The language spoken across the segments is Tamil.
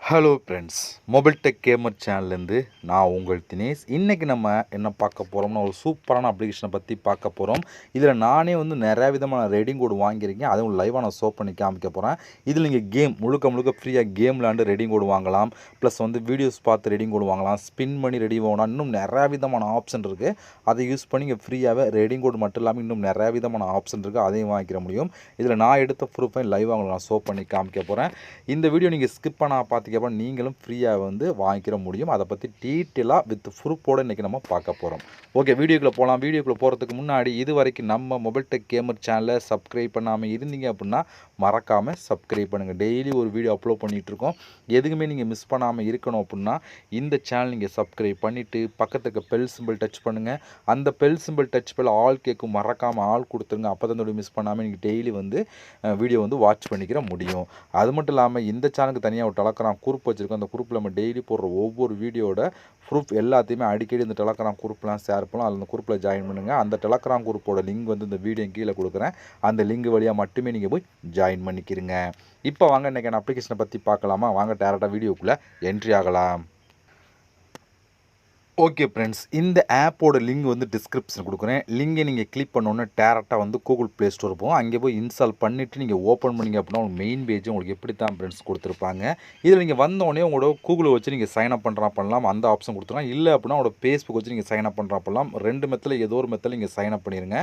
Hello friends, mobile tech gamer சேனல்லேருந்து நான் உங்கள் தினேஷ். இன்றைக்கி நம்ம என்ன பார்க்க போகிறோம்னா, ஒரு சூப்பரான அப்ளிகேஷனை பற்றி பார்க்க போகிறோம். இதில் நானே நிறையா விதமான ரெடிங் கோடு வாங்கியிருக்கேன். அதுவும் லைவாக நான் ஷோ பண்ணி காமிக்க போகிறேன். இதில் நீங்கள் கேம் முழுக்க ஃப்ரீயாக கேம் விளாண்டு ரெடிங் கோடு வாங்கலாம். ப்ளஸ் வீடியோஸ் பார்த்து ரெடிங் கோடு வாங்கலாம். ஸ்பின் பண்ணி ரெடி வாங்கலாம். இன்னும் நிறையா விதமான ஆப்ஷன் இருக்குது. அதை யூஸ் பண்ணி நீங்கள் ஃப்ரீயாகவே ரெடிங் கோடு மட்டும் இல்லாமல் இன்னும் நிறையா விதமான ஆப்ஷன் இருக்குது. அதையும் வாங்கிக்கிற முடியும். இதில் நான் எடுத்த ப்ரூஃபை லைவாக உங்களுக்கு நான் ஷோ பண்ணி காமிக்க போகிறேன். இந்த வீடியோ நீங்கள் ஸ்கிப் பண்ண பார்த்திங்க அப்படின்னா நீங்களும் ஃப்ரீயாக வாங்கிக்கிற முடியும். அதை பற்றி டீட்டெயிலாக வித் ப்ரூஃபோடு இன்றைக்கி நம்ம பார்க்க போகிறோம். ஓகே, வீடியோக்குள்ளே போகலாம். வீடியோக்குள்ளே போகிறதுக்கு முன்னாடி இது வரைக்கும் நம்ம மொபைல் டெக் கேமர் சேனலை சப்ஸ்கிரைப் பண்ணாமல் இருந்தீங்க அப்படின்னா மறக்காமல் சப்ஸ்கிரைப் பண்ணுங்கள். டெய்லி ஒரு வீடியோ அப்லோட் பண்ணிகிட்ருக்கோம். எதுக்குமே நீங்கள் மிஸ் பண்ணாமல் இருக்கணும் அப்படின்னா இந்த சேனல் நீங்கள் சப்ஸ்கிரைப் பண்ணிவிட்டு பக்கத்துக்கு பெல் சிம்பிள் டச் பண்ணுங்கள். அந்த பெல் சிம்பிள் டச் பண்ண ஆல் கேட்கும், மறக்காமல் ஆள் கொடுத்துருங்க. அப்போ தான் மிஸ் பண்ணாமல் நீங்கள் டெய்லி வீடியோ வாட்ச் பண்ணிக்கிற முடியும். அது மட்டும் இல்லாமல் இந்த சேனலுக்கு தனியாக ஒரு டெலகிராம் குரூப் வச்சுருக்கோம். அந்த குரூப்பில் நம்ம டெய்லி போடுற ஒவ்வொரு வீடியோட ப்ரூஃப் எல்லாத்தையுமே அடிக்கடி இந்த டெலகிராம் குரூப்லாம் ஷேர் பண்ணலாம். அதில் அந்த குரூப்பில் ஜாயின் பண்ணுங்கள். அந்த டெலகிராம் குரூப்போட லிங்க் இந்த வீடியோ கீழே கொடுக்குறேன். அந்த லிங்க் வழியாக மட்டுமே நீங்கள் போய் ஜாயின் பண்ணிக்கிறீங்க. இப்போ வாங்க இன்றைக்கி அப்ளிகேஷனை பற்றி பார்க்கலாமா? வாங்க டேரெக்டாக வீடியோக்குள்ளே என்ட்ரி ஆகலாம். ஓகே ஃப்ரெண்ட்ஸ், இந்த ஆப்போட லிங்க் டிஸ்கிரிப்ஷன் கொடுக்குறேன். லிங்கை நீங்கள் கிளிக் பண்ணோன்னே டேரெக்டாக கூகுள் ப்ளே ஸ்டோர் போகும். அங்கே போய் இன்ஸ்டால் பண்ணிவிட்டு நீங்கள் ஓப்பன் பண்ணிங்க அப்படின்னா உங்களுக்கு மெயின் பேஜ் உங்களுக்கு எப்படி தான் ஃப்ரெண்ட்ஸ் கொடுத்துருப்பாங்க. இதில் நீங்கள் வந்தோடனே உங்களோட கூகுளை வச்சு நீங்கள் சைன் அப் பண்ணுறா பண்ணலாம். அந்த ஆப்ஷன் கொடுத்துருலாம். இல்லை அப்படின்னா உங்களோட ஃபேஸ்புக் வச்சு நீங்கள் சைன் அப் பண்ணுறா பண்ணலாம். ரெண்டு மெத்தில் ஏதோ ஒரு மெத்தில் நீங்கள் சைன் அப் பண்ணிடுங்க.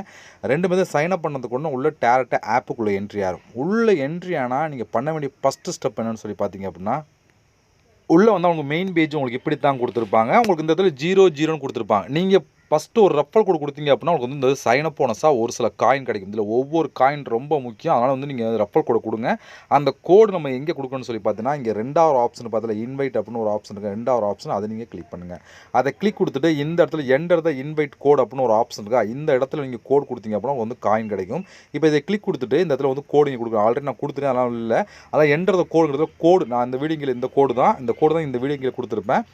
ரெண்டு மெத்தில் சைன் அப் பண்ணதுக்கு ஒன்று உள்ள டேரெக்டாக ஆப்புக்குள்ளே என்ட்ரி ஆகும். உள்ளே என்ட்ரி ஆனால் நீங்கள் பண்ண வேண்டிய ஃபஸ்ட்டு ஸ்டெப் என்னென்னு சொல்லி பார்த்தீங்க அப்படின்னா, உள்ளே அவங்க மெயின் பேஜ் உங்களுக்கு இப்படி தான் கொடுத்துருப்பாங்க. உங்களுக்கு இந்த இடத்துல 00ன்னு கொடுத்துருப்பாங்க. நீங்கள் ஃபஸ்ட்டு ஒரு ரெஃபர் கோடு கொடுத்தீங்க அப்படின்னா உங்களுக்கு இந்த சைன் அப் போனஸாக ஒரு சில காயின் கிடைக்கும். இதில் ஒவ்வொரு காயின் ரொம்ப முக்கியம். அதனால் நீங்கள் ரெஃபர் கோடு கொடுங்க. அந்த கோடு நம்ம எங்கே கொடுக்கணும்னு சொல்லி பார்த்தீங்கன்னா, இங்கே ரெண்டாவது ஆப்ஷன் பார்த்தீங்கன்னா இன்வைட் அப்படின்னு ஒரு ஆப்ஷன் இருக்குது. ரெண்டாவது ஆப்ஷன் அதை நீங்கள் கிளிக் பண்ணுங்கள். அதை கிளிக் கொடுத்துட்டு இந்த இடத்துல என்டர் த இன்வைட் கோட் அப்படின்னு ஒரு ஆப்ஷன் இருக்கா, இந்த இடத்துல நீங்கள் கோட் கொடுத்தீங்க அப்படின்னா காயின் கிடைக்கும். இப்போ இதை கிளிக் கொடுத்துட்டு இந்த இடத்துல கோடு நீங்கள் கொடுக்கணும். ஆல்ரெடி நான் கொடுத்துட்டேன், அதெல்லாம் இல்லை. அதான் என்டர் த கோடு நான் இந்த வீடியோவில் இந்த கோடு தான் இந்த வீடியோவில் கொடுத்துருப்பேன்.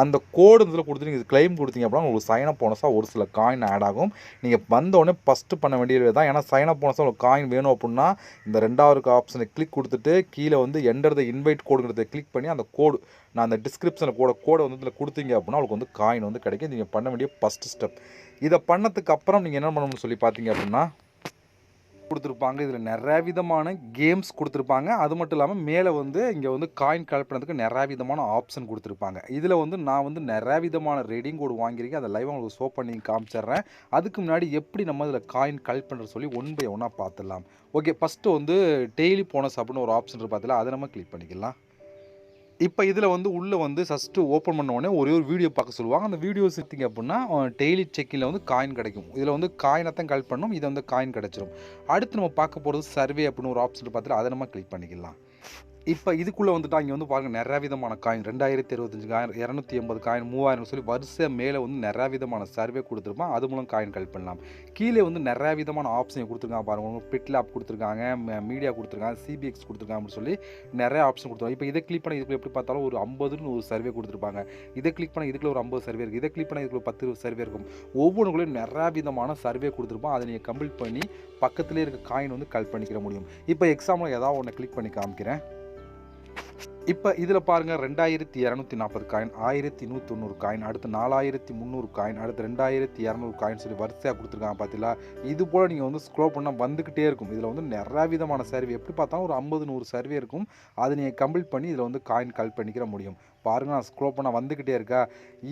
அந்த கோடு இதில் கொடுத்து நீங்கள் கிளைம் கொடுத்தீங்க அப்படின்னா உங்களுக்கு சைன் அப் போனஸாக ஒரு சில காயின் ஆட் ஆகும். நீங்கள் வந்தோடனே ஃபஸ்ட்டு பண்ண வேண்டியது தான். ஏன்னா சைன் அப் போனஸாக உங்களுக்கு காயின் வேணும் அப்படின்னா இந்த ரெண்டாவது ஆப்ஷனை கிளிக் கொடுத்துட்டு கீழே என்டர் த இன்வைட் கோடுங்கிறத கிளிக் பண்ணி அந்த கோடு நான் அந்த டிஸ்கிரிப்ஷனில் கோடை இதில் கொடுத்தீங்க அப்படின்னா உங்களுக்கு காயின் கிடைக்கும். நீங்கள் பண்ண வேண்டிய ஃபஸ்ட்டு ஸ்டெப். இதை பண்ணதுக்கு அப்புறம் நீங்கள் என்ன பண்ணணும்னு சொல்லி பார்த்தீங்க அப்படின்னா கொடுத்துருப்பாங்க. இதில் நிறைய விதமான கேம்ஸ் கொடுத்துருப்பாங்க. அது மட்டும் இல்லாமல் மேலே இங்கே காயின் கலெக்ட் பண்ணுறதுக்கு நிறையா விதமான ஆப்ஷன் கொடுத்துருப்பாங்க. இதில் நான் நிறையா விதமான ரெடிங் கோடு வாங்கியிருக்கேன். அதை லைவாக உங்களுக்கு ஷோ பண்ணி காமிச்சிட்றேன். அதுக்கு முன்னாடி எப்படி நம்ம இதில் காயின் கலெக்ட் பண்ணுறது சொல்லி ஒன் பை ஒன்னாக பார்த்துடலாம். ஓகே, ஃபஸ்ட்டு டெய்லி போனஸ் அப்படின்னு ஒரு ஆப்ஷன் பார்த்தீங்களா, அதை நம்ம கிளிக் பண்ணிக்கலாம். இப்போ இதில் உள்ளே ஃபஸ்ட்டு ஓப்பன் பண்ண உடனே ஒரு வீடியோ பார்க்க சொல்லுவாங்க. அந்த வீடியோ எடுத்தீங்க அப்படின்னா டெய்லி செக்கிங்கில் காயின் கிடைக்கும். இதில் காயினை தான் கலெக்ட் பண்ணணும். இதை காயின் கிடச்சிரும். அடுத்து நம்ம பார்க்க போகிறது சர்வே அப்படின்னு ஒரு ஆப்ஷன் பார்த்துட்டு அதை நம்ம கிளிக் பண்ணிக்கலாம். இப்போ இதுக்குள்ளே இங்கே பாருங்கள் நிறையா விதமான காயின் 2025 காயின், 280 காயின், 3000 சொல்லி வரிசை மேலே நிறையா விதமான சர்வே கொடுத்துருப்பான். அது மூலம் காயின் கலெக்ட் பண்ணலாம். கீழே நிறையா விதமான ஆப்ஷன் கொடுத்துருக்காங்க பாருங்கள். பிட்லாப் கொடுத்துருக்காங்க, மீடியா கொடுத்துருக்காங்க, சிபிஎக்ஸ் கொடுத்துருக்காங்க அப்படின்னு சொல்லி நிறையா ஆப்ஷன் கொடுத்துருவாங்க. இப்போ இதை கிளிக் பண்ண இதுக்குள்ள எப்படி பார்த்தாலும் ஒரு 50ன்னு ஒரு சர்வே கொடுத்துருப்பாங்க. இதை கிளிக் பண்ண இதுக்குள்ள ஒரு 50 சர்வே இருக்குது. இதை கிளிக் பண்ண இதுக்குள்ள 10 சர்வே இருக்கும். ஒவ்வொன்றுக்குள்ளேயும் நிறையா விதமான சர்வே கொடுத்துருப்போம். அதை நீங்கள் கம்ப்ளீட் பண்ணி பக்கத்துலேயே இருக்க காயின் கலெக்ட் பண்ணிக்கிற முடியும். இப்போ எக்ஸாம்பிள் ஏதாவது ஒன்று கிளிக் பண்ணி காமிக்கிறேன். இப்போ இதில் பாருங்கள் 2240 காயின், 1190 காயின், அடுத்து 4300 காயின், அடுத்து 2200 காயின் சொல்லி வரிசையாக கொடுத்துருக்காங்க. பார்த்தீங்களா, இது போல் நீங்கள் ஸ்க்ரோல் பண்ணால் வந்துக்கிட்டே இருக்கும். இதில் நிறையா விதமான சர்வே எப்படி பார்த்தாலும் ஒரு 50-100 சர்வே இருக்கும். அதை நீங்கள் கம்ப்ளீட் பண்ணி இதில் காயின் கலெக்ட் பண்ணிக்கிற முடியும். பாருங்கள், நான் ஸ்க்ரோல் பண்ணால் வந்துக்கிட்டே இருக்கா.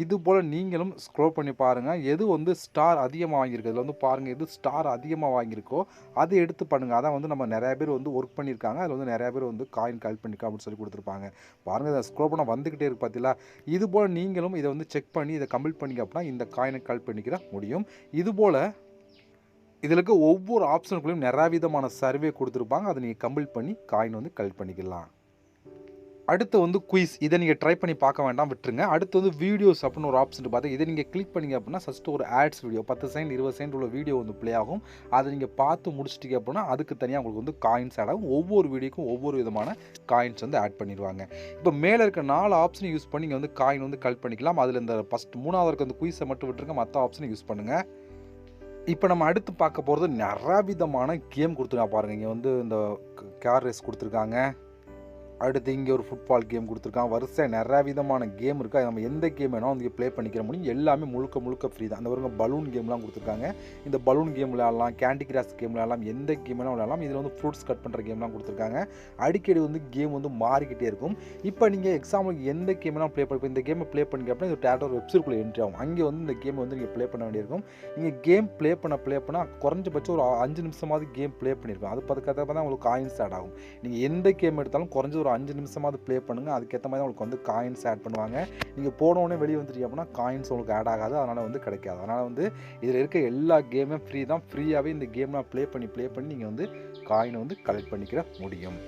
இது போல் நீங்களும் ஸ்க்ரோல் பண்ணி பாருங்கள். எது ஸ்டார் அதிகமாக வாங்கியிருக்கு, இதில் பாருங்கள் எது ஸ்டார் அதிகமாக வாங்கியிருக்கோ அதை எடுத்து பண்ணுங்கள். அதான் நம்ம நிறையா பேர் ஒர்க் பண்ணியிருக்காங்க. அதில் நிறையா பேர் காயின் கலெக்ட் பண்ணிக்கா அப்படின்னு சொல்லி கொடுத்துருப்பாங்க. பாருங்கள், இதை ஸ்க்ரோல் பண்ணால் வந்துக்கிட்டே இருக்குது. பார்த்தீங்களா, இது போல் நீங்களும் இதை செக் பண்ணி இதை கம்ப்ளீட் பண்ணிக்க அப்படின்னா இந்த காயினை கலெக்ட் பண்ணிக்கிற முடியும். இதுபோல் இதில் இருக்க ஒவ்வொரு ஆப்ஷனுக்குள்ளேயும் நிறையா விதமான சர்வே கொடுத்துருப்பாங்க. அதை நீங்கள் கம்ப்ளீட் பண்ணி காயின் கலெக்ட் பண்ணிக்கலாம். அடுத்து குயிஸ். இதை நீங்கள் ட்ரை பண்ணி பார்க்க வேண்டாம், விட்டுருங்க. அடுத்து வீடியோஸ் அப்படின்னு ஒரு ஆப்ஷன் பார்த்து இதை நீங்கள் கிளிக் பண்ணிங்க அப்படின்னா ஃபஸ்ட்டு ஒரு ஆட்ஸ் வீடியோ 10 செகண்ட் 20 செகண்ட் உள்ள வீடியோ ப்ளே ஆகும். அதை நீங்கள் பார்த்து முடிச்சிட்டிங்க அப்படின்னா அதுக்கு தனியாக உங்களுக்கு காயின்ஸ் ஆட் ஆகும். ஒவ்வொரு வீடியோக்கும் ஒவ்வொரு விதமான காயின்ஸ் ஆட் பண்ணிடுவாங்க. இப்போ மேலே இருக்க 4 ஆப்ஷனை யூஸ் பண்ணி நீங்கள் காயின் கலெக்ட் பண்ணிக்கலாம். அதில் இந்த ஃபஸ்ட் 3வது இருக்க குயிஸை மட்டும் விட்டுருங்க, மற்ற ஆப்ஷனை யூஸ் பண்ணுங்கள். இப்போ நம்ம அடுத்து பார்க்க போகிறது நிறையா விதமான கேம் கொடுத்துருக்காங்க. பாருங்கள், இங்கே இந்த கார் ரேஸ் கொடுத்துருக்காங்க. அடுத்து இங்கே ஒரு ஃபுட்பால் கேம் கொடுத்துருக்கான். வரிசை நிறையா விதமான கேம் இருக்குது. அது நம்ம எந்த கேம் வேணாலும் வந்து ப்ளே பண்ணிக்கிற முடியும். எல்லாமே முழுக்க ஃப்ரீ தான். அந்த பாருங்க பலூன் கேம்லாம் கொடுத்துருக்காங்க. இந்த பலூன் கேம் விளையாடலாம், கேண்டி கிராஷ் கேம் விளையாடலாம், எந்த கேம் வேணாலும் விளையாடலாம். இதில் வந்து ஃப்ரூட்ஸ் கட் பண்ணுற கேம்லாம் கொடுத்துருக்காங்க. அடிக்கடி வந்து கேம் வந்து மாறிக்கிட்டே இருக்கும். இப்போ நீங்கள் எக்ஸாம்பிளுக்கு எந்த கேம் வேணாலும் ப்ளே பண்ணி இந்த கேமை ப்ளே பண்ணிக்க அப்படின்னா இது டேரக்டாக ஒரு வெப்சைட்குள்ளே என்ட்ரி ஆகும். அங்கே வந்து இந்த கேமை வந்து நீங்கள் ப்ளே பண்ண வேண்டியிருக்கும். நீங்கள் கேம் ப்ளே பண்ண குறைஞ்சபட்சம் ஒரு 5 நிமிஷமாவது கேம் ப்ளே பண்ணியிருக்கும். அது அதுக்கேற்ற தான் உங்களுக்கு காயின்ஸ் ஆட் ஆகும். நீங்கள் எந்த கேம் எடுத்தாலும் குறைஞ்ச ஒரு 5 நிமிஷமாவது ப்ளே பண்ணுங்கள். அதுக்கேற்ற மாதிரி உங்களுக்கு வந்து காயின்ஸ் ஆட் பண்ணுவாங்க. நீங்கள் போனோடனே வெளியே வந்துட்டீங்க அப்படின்னா காயின்ஸ் உங்களுக்கு ஆட் ஆகாது. அதனால் வந்து கிடைக்காது. அதனால் வந்து இதில் இருக்க எல்லா கேமுமே ஃப்ரீ தான். ஃப்ரீயாகவே இந்த கேம்லாம் ப்ளே பண்ணி நீங்கள் வந்து காயினை வந்து கலெக்ட் பண்ணிக்கிற முடியும்.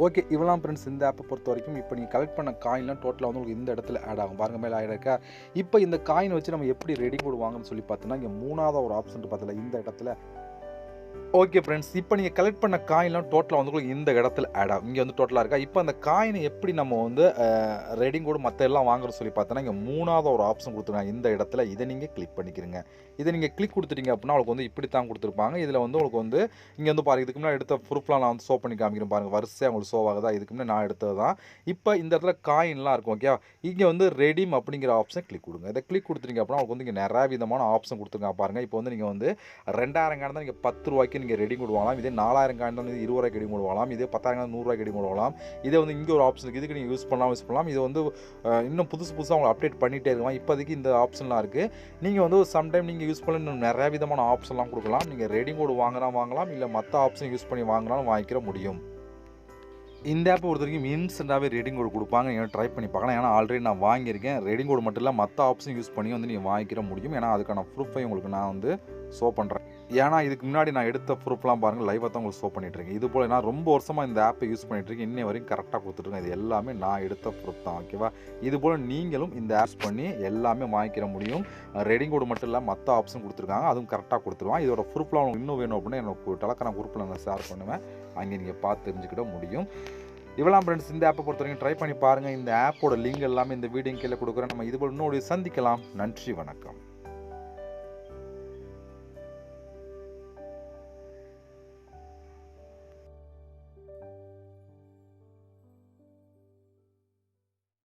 ஓகே, இவ்வளோ ஃப்ரெண்ட்ஸ் இந்த ஆப்பை பொறுத்த வரைக்கும். இப்போ நீங்கள் கலெக்ட் பண்ண காயின்லாம் டோட்டலாக வந்து உங்களுக்கு இந்த இடத்துல ஆட் ஆகும். பாருங்கள் மேலே ஆட் இருக்கா. இப்போ இந்த காயினை வச்சு நம்ம எப்படி ரெடி கோட் வாங்கணும்னு சொல்லி பார்த்தோன்னா இங்கே 3வது ஒரு ஆப்ஷன் பார்த்தல இந்த இடத்துல. ஓகே ஃப்ரெண்ட்ஸ், இப்போ நீங்கள் கலெக்ட் பண்ண காயின்லாம் டோட்டலாக வந்து உங்களுக்கு இந்த இடத்துல ஆட் ஆகும். இங்கே வந்து டோட்டலாக இருக்கா. இப்போ அந்த காயினை எப்படி நம்ம வந்து ரெடிங் கோடு மற்ற எல்லாம் வாங்குறது சொல்லி பார்த்தோன்னா இங்கே 3வது ஒரு ஆப்ஷன் கொடுத்துருக்காங்க இந்த இடத்துல. இதை நீங்கள் கிளிக் பண்ணிக்கிறீங்க. இதை நீங்கள் கிளிக் கொடுத்துட்டீங்க அப்படின்னா உங்களுக்கு வந்து இப்படி தான் கொடுத்துருப்பாங்க. இதில் வந்து உங்களுக்கு வந்து இங்கே வந்து பாருங்கள், இதுக்கு முன்னாடி எடுத்த ப்ரூஃப்லாம் நான் வந்து ஷோ பண்ணி காமிக்கிறேன் பாருங்கள். வரிசையாக உங்களுக்கு ஷோ ஆகுதா. இதுக்கு முன்னாடி நான் எடுத்தது தான். இப்போ இந்த இடத்துல காயின்லாம் இருக்கும். ஓகே, இங்கே வந்து ரெடீம் அப்படிங்கிற ஆப்ஷன் கிளிக் கொடுங்க. இதை கிளிக் கொடுத்துட்டீங்க அப்படின்னா உங்களுக்கு வந்து இங்கே நிறைய விதமான ஆப்ஷன் கொடுத்துருக்காங்க பாருங்கள். இப்போ வந்து நீங்கள் வந்து 2000 கார்டு தான் நீங்கள் 10 ரூபாய்க்கு நீங்கள் ரெடி கோட் வாங்கலாம். இதே 4000 கார்டு தான் 20 ரூபாய்க்கு ரெடி கோட் வாங்கலாம். இதே 10,000 100 ரூபாய்க்கு ரெடி கோட் வாங்கலாம். இதே வந்து இங்கே ஒரு ஆப்ஷன் இருக்குது. இதுக்கு நீங்கள் யூஸ் பண்ணலாம். இது வந்து இன்னும் புதுசாக அவங்க அப்டேட் பண்ணிகிட்டே இருக்கலாம். இப்போதைக்கு இந்த ஆப்ஷன்லாம் இருக்குது. நீங்கள் வந்து சம்டைம் நீங்கள் யூஸ் பண்ண இன்னும் நிறைய விதமான ஆப்ஷன்லாம் கொடுக்கலாம். நீங்கள் ரெடி கோட் வாங்கலாம், இல்லை மற்ற ஆப்ஷன் யூஸ் பண்ணி வாங்கினாலும் வாங்கிக்கிற முடியும். இந்த ஆப்பை பொறுத்த வரைக்கும் இன்ஸ்டண்ட்டாகவே ரெடிங் கோடு கொடுப்பாங்க. நீங்கள் ட்ரை பண்ணி பார்க்கலாம். ஏன்னா ஆல்ரெடி நான் வாங்கியிருக்கேன். ரெடிங் கோடு மட்டும் இல்லை மற்ற ஆப்ஷன் யூஸ் பண்ணி வந்து நீங்கள் வாங்கிக்கிற முடியும். ஏன்னா அதுக்கான ப்ரூஃபை உங்களுக்கு நான் வந்து ஷோ பண்ணுறேன். ஏன்னா இதுக்கு முன்னாடி நான் எடுத்த ப்ரூஃப்லாம் பாருங்கள், லைவாக தான் உங்களுக்கு ஷோ பண்ணிட்டுருக்கேன். இது போல் நான் ரொம்ப வருஷமாக இந்த ஆப்பை யூஸ் பண்ணிட்டுருக்கேன். இன்னை வரைக்கும் கரெக்டாக கொடுத்துட்ருக்கேன். இது எல்லாமே நான் எடுத்த ப்ரூஃப் தான். ஓகேவா? இது போல் நீங்களும் இந்த ஆப்ஸ் பண்ணி எல்லாமே வாங்கிக்கிற முடியும். ரெடிங் கோடு மட்டும் இல்லை மற்ற ஆப்ஷன் கொடுத்துருக்காங்க. அதுவும் கரெக்டாக கொடுத்துருவான். இதோட ப்ரூஃப்லாம் உங்களுக்கு இன்னும் வேணும் அப்படின்னா எனக்கு டெலகிராம் குரூப்பில் நான் ஷேர் பண்ணுவேன். அங்கே நீங்கள் பார்த்து தெரிஞ்சுக்கிட முடியும். இவ்வளோ ஃப்ரெண்ட்ஸ் இந்த ஆப்பை பொறுத்த வரைக்கும் ட்ரை பண்ணி பாருங்கள். இந்த ஆப்போட லிங்க் எல்லாமே இந்த வீடியோ கீழே கொடுக்குறேன். நம்ம இதுபோல் இன்னொரு சந்திக்கலாம். நன்றி, வணக்கம்.